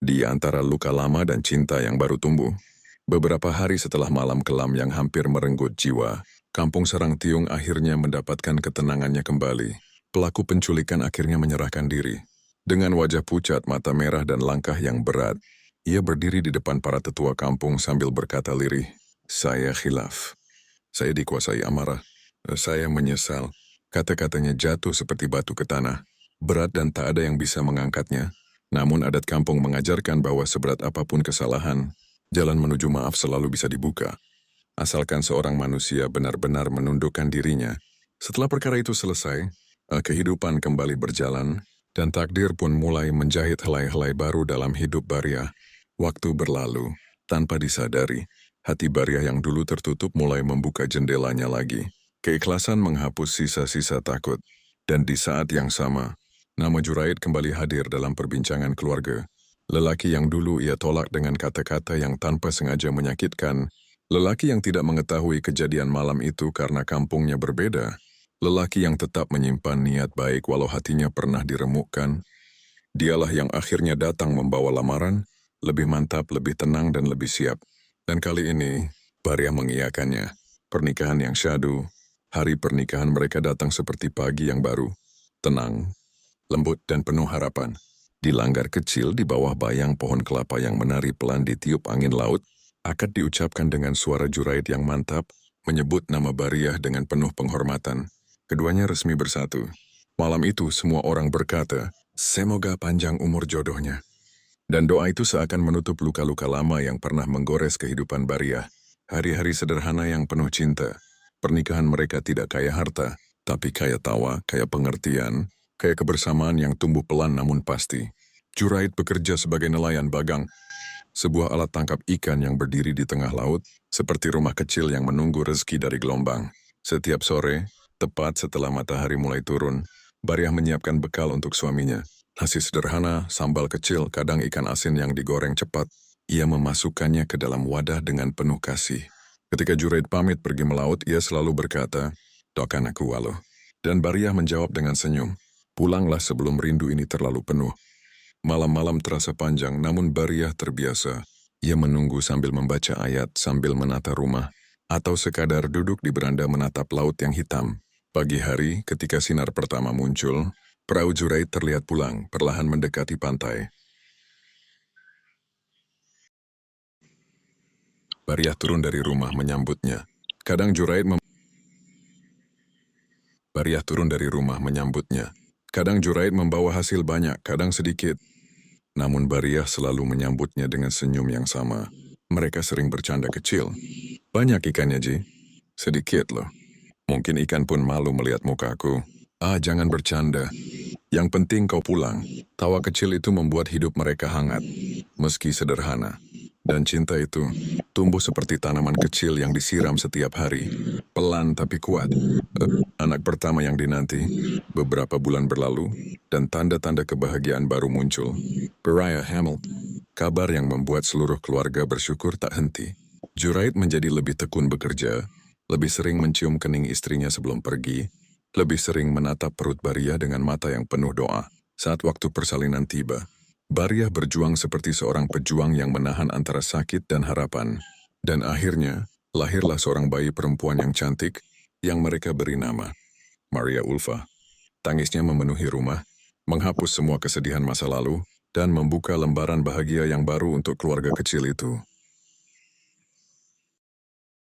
di antara luka lama dan cinta yang baru tumbuh. Beberapa hari setelah malam kelam yang hampir merenggut jiwa, kampung Sarang Tiung akhirnya mendapatkan ketenangannya kembali. Pelaku penculikan akhirnya menyerahkan diri. Dengan wajah pucat, mata merah, dan langkah yang berat, ia berdiri di depan para tetua kampung sambil berkata lirih, "Saya khilaf. Saya dikuasai amarah. Saya menyesal." Kata-katanya jatuh seperti batu ke tanah. Berat dan tak ada yang bisa mengangkatnya. Namun adat kampung mengajarkan bahwa seberat apapun kesalahan, jalan menuju maaf selalu bisa dibuka. Asalkan seorang manusia benar-benar menundukkan dirinya. Setelah perkara itu selesai, kehidupan kembali berjalan, dan takdir pun mulai menjahit helai-helai baru dalam hidup Baria. Waktu berlalu, tanpa disadari, hati Baria yang dulu tertutup mulai membuka jendelanya lagi. Keikhlasan menghapus sisa-sisa takut. Dan di saat yang sama, nama Juraid kembali hadir dalam perbincangan keluarga. Lelaki yang dulu ia tolak dengan kata-kata yang tanpa sengaja menyakitkan. Lelaki yang tidak mengetahui kejadian malam itu karena kampungnya berbeda. Lelaki yang tetap menyimpan niat baik walau hatinya pernah diremukkan. Dialah yang akhirnya datang membawa lamaran, lebih mantap, lebih tenang, dan lebih siap. Dan kali ini, Baria mengiyakannya. Pernikahan yang syahdu, hari pernikahan mereka datang seperti pagi yang baru. Tenang, lembut, dan penuh harapan. Di langgar kecil di bawah bayang pohon kelapa yang menari pelan ditiup angin laut, akad diucapkan dengan suara Juraid yang mantap, menyebut nama Bariah dengan penuh penghormatan. Keduanya resmi bersatu. Malam itu semua orang berkata, "Semoga panjang umur jodohnya." Dan doa itu seakan menutup luka-luka lama yang pernah menggores kehidupan Bariah. Hari-hari sederhana yang penuh cinta. Pernikahan mereka tidak kaya harta, tapi kaya tawa, kaya pengertian, kaya kebersamaan yang tumbuh pelan namun pasti. Juraid bekerja sebagai nelayan bagang, sebuah alat tangkap ikan yang berdiri di tengah laut, seperti rumah kecil yang menunggu rezeki dari gelombang. Setiap sore, tepat setelah matahari mulai turun, Bariah menyiapkan bekal untuk suaminya. Nasi sederhana, sambal kecil, kadang ikan asin yang digoreng cepat. Ia memasukkannya ke dalam wadah dengan penuh kasih. Ketika Juraid pamit pergi melaut, ia selalu berkata, "Doakan aku, Walo." Dan Bariah menjawab dengan senyum, "Pulanglah sebelum rindu ini terlalu penuh." Malam-malam terasa panjang, namun Bariah terbiasa. Ia menunggu sambil membaca ayat, sambil menata rumah, atau sekadar duduk di beranda menatap laut yang hitam. Pagi hari, ketika sinar pertama muncul, perahu Juraid terlihat pulang, perlahan mendekati pantai. Bariah turun dari rumah menyambutnya. Kadang Bariah turun dari rumah menyambutnya. Kadang Juraid membawa hasil banyak, kadang sedikit. Namun Bariah selalu menyambutnya dengan senyum yang sama. Mereka sering bercanda kecil. "Banyak ikannya, Ji?" "Sedikit loh. Mungkin ikan pun malu melihat mukaku." "Ah, jangan bercanda. Yang penting kau pulang." Tawa kecil itu membuat hidup mereka hangat, meski sederhana. Dan cinta itu tumbuh seperti tanaman kecil yang disiram setiap hari. Pelan tapi kuat. Anak pertama yang dinanti. Beberapa bulan berlalu, dan tanda-tanda kebahagiaan baru muncul. Bariah Hamil. Kabar yang membuat seluruh keluarga bersyukur tak henti. Juraid menjadi lebih tekun bekerja, lebih sering mencium kening istrinya sebelum pergi, lebih sering menatap perut Bariah dengan mata yang penuh doa. Saat waktu persalinan tiba, Bariah berjuang seperti seorang pejuang yang menahan antara sakit dan harapan. Dan akhirnya, lahirlah seorang bayi perempuan yang cantik, yang mereka beri nama Maria Ulfa. Tangisnya memenuhi rumah, menghapus semua kesedihan masa lalu, dan membuka lembaran bahagia yang baru untuk keluarga kecil itu.